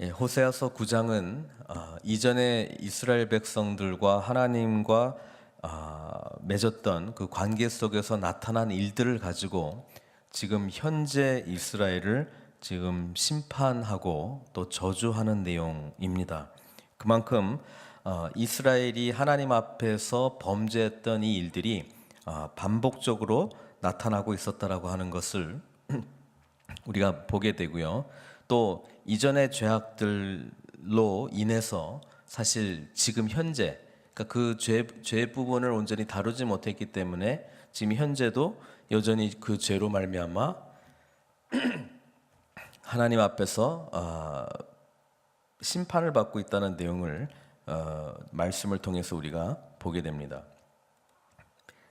호세아서 9장은 이전에 이스라엘 백성들과 하나님과 맺었던 그 관계 속에서 나타난 일들을 가지고 지금 현재 이스라엘을 지금 심판하고 또 저주하는 내용입니다. 그만큼 이스라엘이 하나님 앞에서 범죄했던 이 일들이 반복적으로 나타나고 있었다라고 하는 것을 우리가 보게 되고요. 또 이전의 죄악들로 인해서 사실 지금 현재 그러니까 그 죄 부분을 온전히 다루지 못했기 때문에 지금 현재도 여전히 그 죄로 말미암아 하나님 앞에서 심판을 받고 있다는 내용을 말씀을 통해서 우리가 보게 됩니다.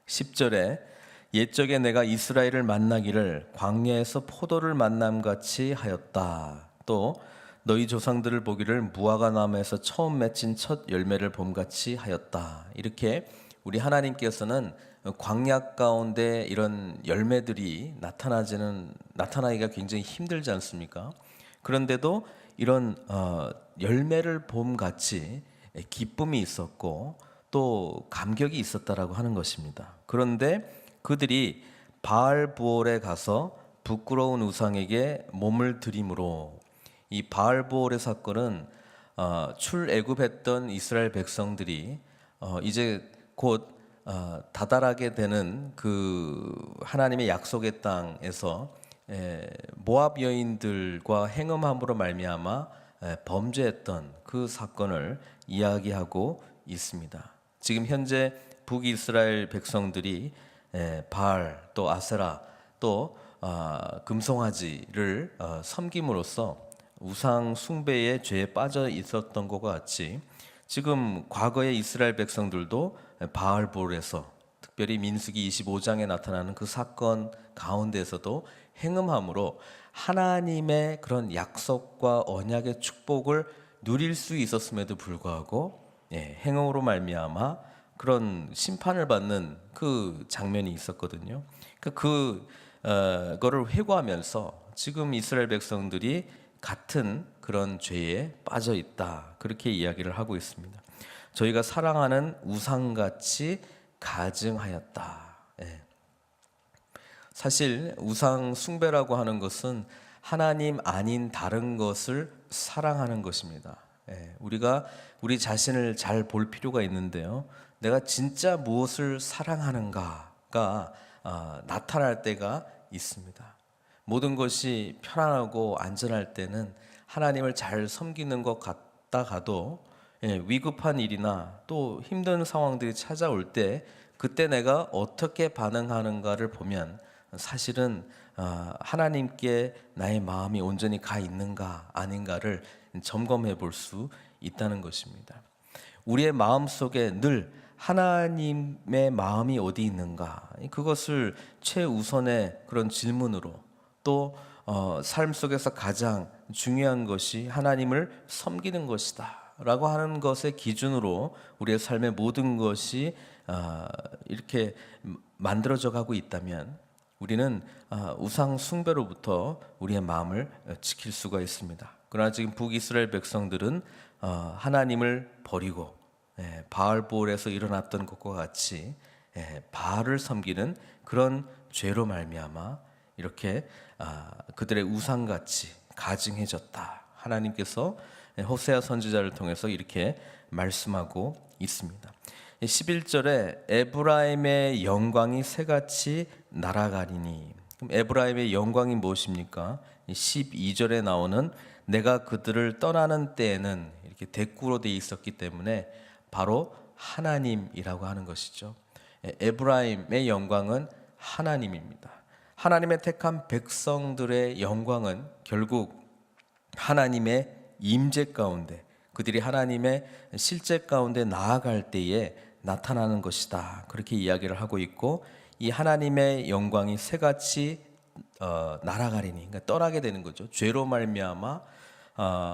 10절에 옛적에 내가 이스라엘을 만나기를 광야에서 포도를 만남같이 하였다. 또 너희 조상들을 보기를 무화과나무에서 처음 맺힌 첫 열매를 봄같이 하였다. 이렇게 우리 하나님께서는 광야 가운데 이런 열매들이 나타나기가 굉장히 힘들지 않습니까? 그런데도 이런 열매를 봄같이 기쁨이 있었고 또 감격이 있었다라고 하는 것입니다. 그런데 그들이 바알보올에 가서 부끄러운 우상에게 몸을 들이므로 이 바알보올의 사건은 출애굽했던 이스라엘 백성들이 이제 곧 다다르게 되는 그 하나님의 약속의 땅에서 모압 여인들과 행음함으로 말미암아 범죄했던 그 사건을 이야기하고 있습니다. 지금 현재 북이스라엘 백성들이 바알 또 아세라 또 금송아지를 섬김으로써 우상 숭배의 죄에 빠져 있었던 것과 같이 지금 과거의 이스라엘 백성들도 바알볼에서 특별히 민수기 25장에 나타나는 그 사건 가운데서도 행음함으로 하나님의 그런 약속과 언약의 축복을 누릴 수 있었음에도 불구하고 행음으로 말미암아 그런 심판을 받는 그 장면이 있었거든요. 그거를 회고하면서 지금 이스라엘 백성들이 같은 그런 죄에 빠져 있다. 그렇게 이야기를 하고 있습니다. 저희가 사랑하는 우상같이 가증하였다. 사실 우상 숭배라고 하는 것은 하나님 아닌 다른 것을 사랑하는 것입니다. 우리가 우리 자신을 잘 볼 필요가 있는데요. 내가 진짜 무엇을 사랑하는가가 나타날 때가 있습니다. 모든 것이 편안하고 안전할 때는 하나님을 잘 섬기는 것 같다가도 위급한 일이나 또 힘든 상황들이 찾아올 때 그때 내가 어떻게 반응하는가를 보면 사실은 하나님께 나의 마음이 온전히 가 있는가 아닌가를 점검해 볼 수 있다는 것입니다. 우리의 마음 속에 늘 하나님의 마음이 어디 있는가 그것을 최우선의 그런 질문으로 또 삶 속에서 가장 중요한 것이 하나님을 섬기는 것이다 라고 하는 것의 기준으로 우리의 삶의 모든 것이 이렇게 만들어져 가고 있다면 우리는 우상 숭배로부터 우리의 마음을 지킬 수가 있습니다. 그러나 지금 북이스라엘 백성들은 하나님을 버리고 바알보올에서 일어났던 것과 같이 바알을 섬기는 그런 죄로 말미암아 이렇게 그들의 우상같이 가증해졌다. 하나님께서 호세아 선지자를 통해서 이렇게 말씀하고 있습니다. 11절에 에브라임의 영광이 새같이 날아가리니. 그럼 에브라임의 영광이 무엇입니까? 12절에 나오는 내가 그들을 떠나는 때에는 이렇게 대꾸로 되어 있었기 때문에 바로 하나님이라고 하는 것이죠. 에브라임의 영광은 하나님입니다. 하나님의 택한 백성들의 영광은 결국 하나님의 임재 가운데 그들이 하나님의 실제 가운데 나아갈 때에 나타나는 것이다. 그렇게 이야기를 하고 있고 이 하나님의 영광이 새같이 날아가리니 그러니까 떠나게 되는 거죠. 죄로 말미암아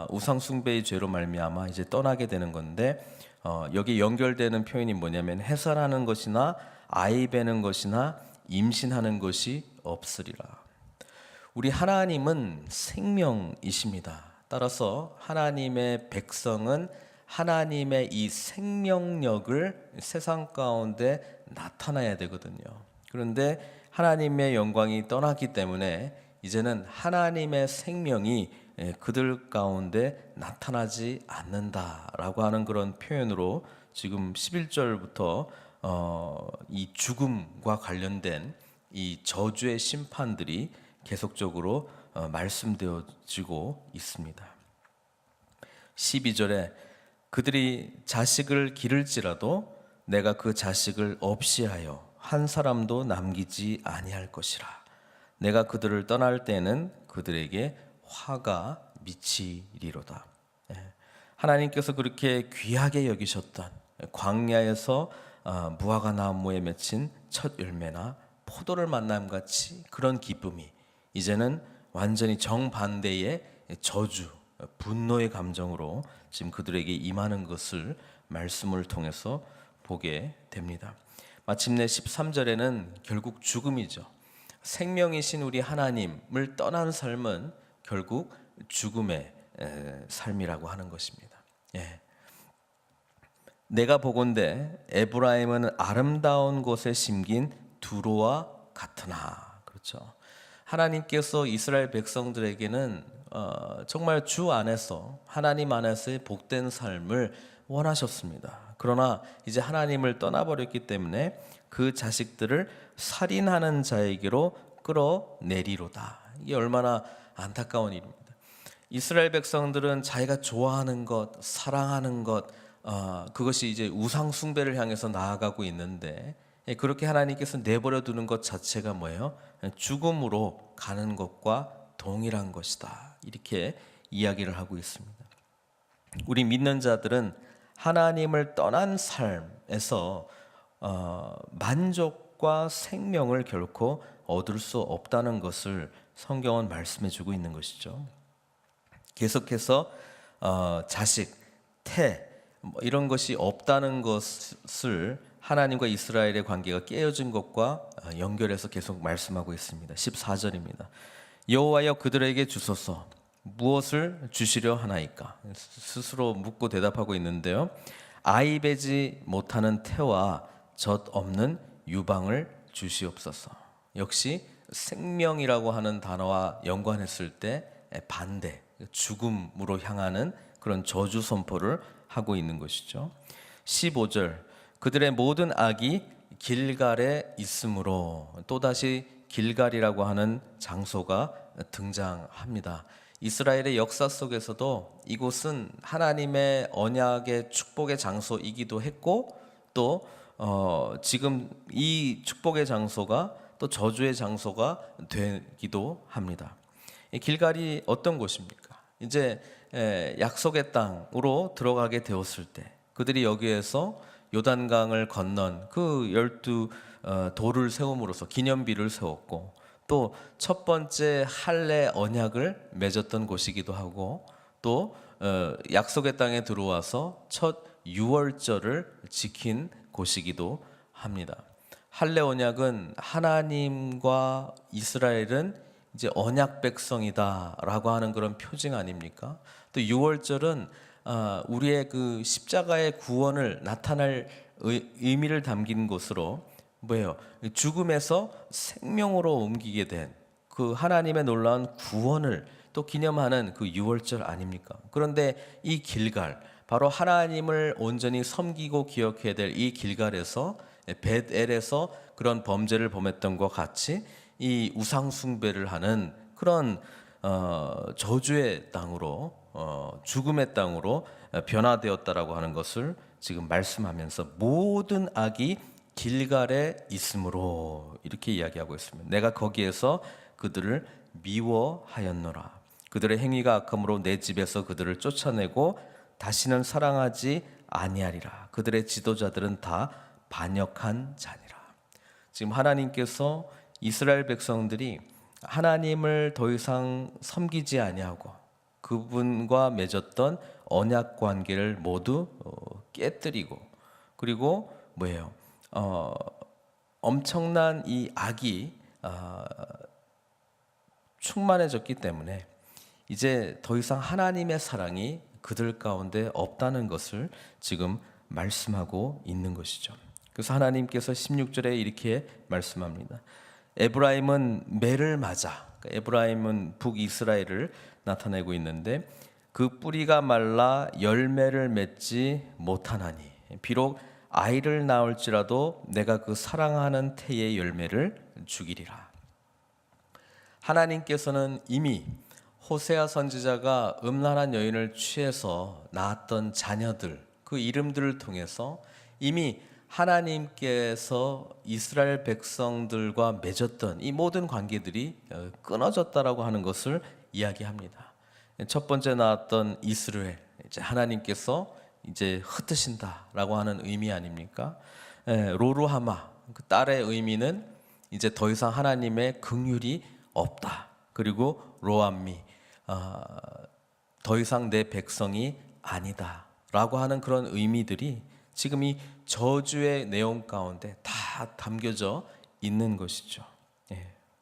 우상 숭배의 죄로 말미암아 이제 떠나게 되는 건데 여기 연결되는 표현이 뭐냐면 해산하는 것이나 아이 베는 것이나 임신하는 것이 없으리라. 우리 하나님은 생명이십니다. 따라서 하나님의 백성은 하나님의 이 생명력을 세상 가운데 나타나야 되거든요. 그런데 하나님의 영광이 떠났기 때문에 이제는 하나님의 생명이 그들 가운데 나타나지 않는다라고 하는 그런 표현으로 지금 11절부터 이 죽음과 관련된 이 저주의 심판들이 계속적으로 말씀되어지고 있습니다. 12절에 그들이 자식을 기를지라도 내가 그 자식을 없이 하여 한 사람도 남기지 아니할 것이라. 내가 그들을 떠날 때는 그들에게 화가 미치리로다. 하나님께서 그렇게 귀하게 여기셨던 광야에서 무화과 나무에 맺힌 첫 열매나 포도를 만남 같이 그런 기쁨이 이제는 완전히 정반대의 저주, 분노의 감정으로 지금 그들에게 임하는 것을 말씀을 통해서 보게 됩니다. 마침내 13절에는 결국 죽음이죠. 생명이신 우리 하나님을 떠난 삶은 결국 죽음의 삶이라고 하는 것입니다. 내가 보건대 에브라임은 아름다운 곳에 심긴 두로와 같으나. 그렇죠. 하나님께서 이스라엘 백성들에게는 정말 주 안에서 하나님 안에서의 복된 삶을 원하셨습니다. 그러나 이제 하나님을 떠나버렸기 때문에 그 자식들을 살인하는 자에게로 끌어내리로다. 이게 얼마나 안타까운 일입니다. 이스라엘 백성들은 자기가 좋아하는 것, 사랑하는 것, 그것이 이제 우상 숭배를 향해서 나아가고 있는데 그렇게 하나님께서 내버려 두는 것 자체가 뭐예요? 죽음으로 가는 것과 동일한 것이다. 이렇게 이야기를 하고 있습니다. 우리 믿는 자들은 하나님을 떠난 삶에서 만족과 생명을 결코 얻을 수 없다는 것을 성경은 말씀해 주고 있는 것이죠. 계속해서 자식, 태 이런 것이 없다는 것을 하나님과 이스라엘의 관계가 깨어진 것과 연결해서 계속 말씀하고 있습니다. 14절입니다. 여호와여 그들에게 주소서 무엇을 주시려 하나이까? 스스로 묻고 대답하고 있는데요. 아이 배지 못하는 태와 젖 없는 유방을 주시옵소서. 역시 생명이라고 하는 단어와 연관했을 때 반대, 죽음으로 향하는 그런 저주 선포를 하고 있는 것이죠. 15절 그들의 모든 악이 길갈에 있으므로. 또다시 길갈이라고 하는 장소가 등장합니다. 이스라엘의 역사 속에서도 이곳은 하나님의 언약의 축복의 장소이기도 했고 또 지금 이 축복의 장소가 또 저주의 장소가 되기도 합니다. 길갈이 어떤 곳입니까? 이제 약속의 땅으로 들어가게 되었을 때 그들이 여기에서 요단강을 건넌 그 12 돌을 세움으로써 기념비를 세웠고 또 첫 번째 할례 언약을 맺었던 곳이기도 하고 또 약속의 땅에 들어와서 첫 유월절을 지킨 곳이기도 합니다. 할례 언약은 하나님과 이스라엘은 이제 언약 백성이다라고 하는 그런 표징 아닙니까? 또 유월절은 우리의 그 십자가의 구원을 나타낼 의미를 담긴 것으로 뭐예요? 죽음에서 생명으로 옮기게 된 그 하나님의 놀라운 구원을 또 기념하는 그 유월절 아닙니까? 그런데 이 길갈, 바로 하나님을 온전히 섬기고 기억해야 될 이 길갈에서 벳엘에서 그런 범죄를 범했던 것 같이 이 우상 숭배를 하는 그런 저주의 땅으로 죽음의 땅으로 변화되었다라고 하는 것을 지금 말씀하면서 모든 악이 길갈에 있으므로 이렇게 이야기하고 있습니다. 내가 거기에서 그들을 미워하였노라. 그들의 행위가 악함으로 내 집에서 그들을 쫓아내고 다시는 사랑하지 아니하리라. 그들의 지도자들은 다 반역한 자니라. 지금 하나님께서 이스라엘 백성들이 하나님을 더 이상 섬기지 아니하고 그분과 맺었던 언약 관계를 모두 깨뜨리고 그리고 뭐예요? 엄청난 이 악이 충만해졌기 때문에 이제 더 이상 하나님의 사랑이 그들 가운데 없다는 것을 지금 말씀하고 있는 것이죠. 그래서 하나님께서 16절에 이렇게 말씀합니다. 에브라임은 매를 맞아. 에브라임은 북이스라엘을 나타내고 있는데 그 뿌리가 말라 열매를 맺지 못하나니 비록 아이를 낳을지라도 내가 그 사랑하는 태의 열매를 죽이리라. 하나님께서는 이미 호세아 선지자가 음란한 여인을 취해서 낳았던 자녀들 그 이름들을 통해서 이미 하나님께서 이스라엘 백성들과 맺었던 이 모든 관계들이 끊어졌다라고 하는 것을 이야기합니다. 첫 번째 나왔던 이스라엘, 이제 하나님께서 이제 흩으신다라고 하는 의미 아닙니까? 로루하마, 그 딸의 의미는 이제 더 이상 하나님의 긍휼이 없다. 그리고 로암미, 더 이상 내 백성이 아니다라고 하는 그런 의미들이 지금 이 저주의 내용 가운데 다 담겨져 있는 것이죠.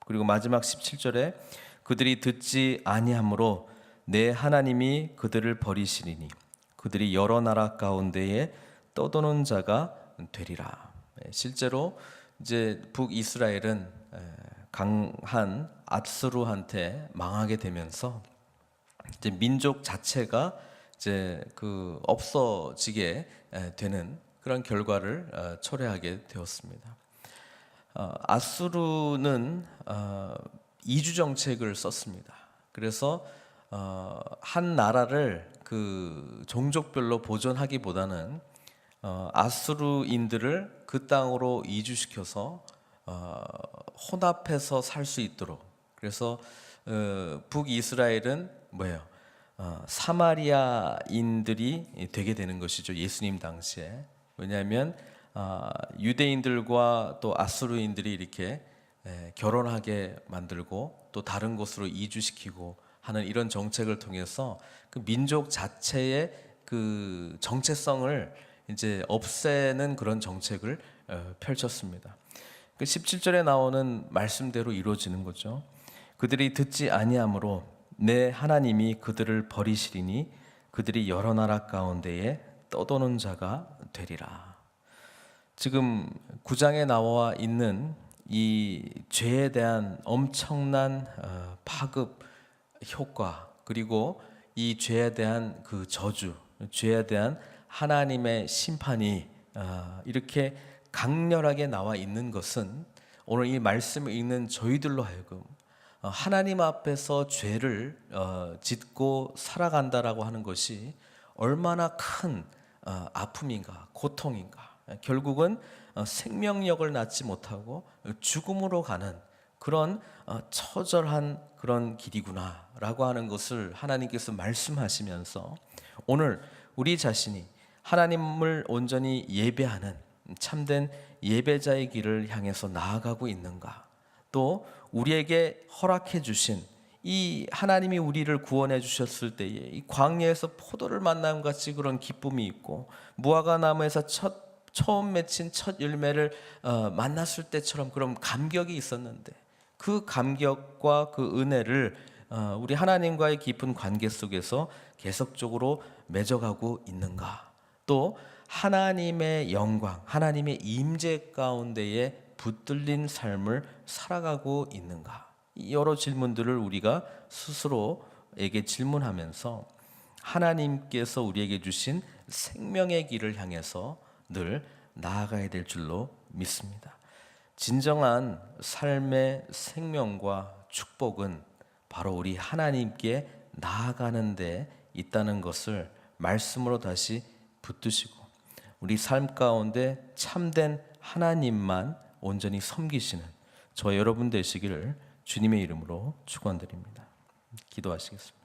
그리고 마지막 17절에 그들이 듣지 아니하므로 내 하나님이 그들을 버리시리니 그들이 여러 나라 가운데에 떠도는 자가 되리라. 실제로 이제 북이스라엘은 강한 앗수르한테 망하게 되면서 이제 민족 자체가 이제 그 없어지게 되는 그런 결과를 초래하게 되었습니다. 앗수르는 이주 정책을 썼습니다. 그래서 한 나라를 그 종족별로 보존하기보다는 아수르인들을 그 땅으로 이주시켜서 혼합해서 살 수 있도록, 그래서 북이스라엘은 뭐예요? 사마리아인들이 되게 되는 것이죠. 예수님 당시에. 왜냐하면 유대인들과 또 아수르인들이 이렇게 결혼하게 만들고 또 다른 곳으로 이주시키고 하는 이런 정책을 통해서 그 민족 자체의 그 정체성을 이제 없애는 그런 정책을 펼쳤습니다. 그 17절에 나오는 말씀대로 이루어지는 거죠. 그들이 듣지 아니하므로 내 하나님이 그들을 버리시리니 그들이 여러 나라 가운데에 떠도는 자가 되리라. 지금 9장에 나와 있는 이 죄에 대한 엄청난 파급 효과, 그리고 이 죄에 대한 그 저주, 죄에 대한 하나님의 심판이 이렇게 강렬하게 나와 있는 것은 오늘 이 말씀을 읽는 저희들로 하여금 하나님 앞에서 죄를 짓고 살아간다라고 하는 것이 얼마나 큰 아픔인가, 고통인가, 결국은 생명력을 낳지 못하고 죽음으로 가는 그런 처절한 그런 길이구나라고 하는 것을 하나님께서 말씀하시면서 오늘 우리 자신이 하나님을 온전히 예배하는 참된 예배자의 길을 향해서 나아가고 있는가, 또 우리에게 허락해 주신 이 하나님이 우리를 구원해 주셨을 때에 이 광야에서 포도를 만남 같이 그런 기쁨이 있고 무화과 나무에서 처음 맺힌 첫 열매를 만났을 때처럼 그런 감격이 있었는데 그 감격과 그 은혜를 우리 하나님과의 깊은 관계 속에서 계속적으로 맺어가고 있는가, 또 하나님의 영광, 하나님의 임재 가운데에 붙들린 삶을 살아가고 있는가, 이 여러 질문들을 우리가 스스로에게 질문하면서 하나님께서 우리에게 주신 생명의 길을 향해서 늘 나아가야 될 줄로 믿습니다. 진정한 삶의 생명과 축복은 바로 우리 하나님께 나아가는 데 있다는 것을 말씀으로 다시 붙드시고 우리 삶 가운데 참된 하나님만 온전히 섬기시는 저 여러분 되시기를 주님의 이름으로 축원드립니다. 기도하시겠습니다.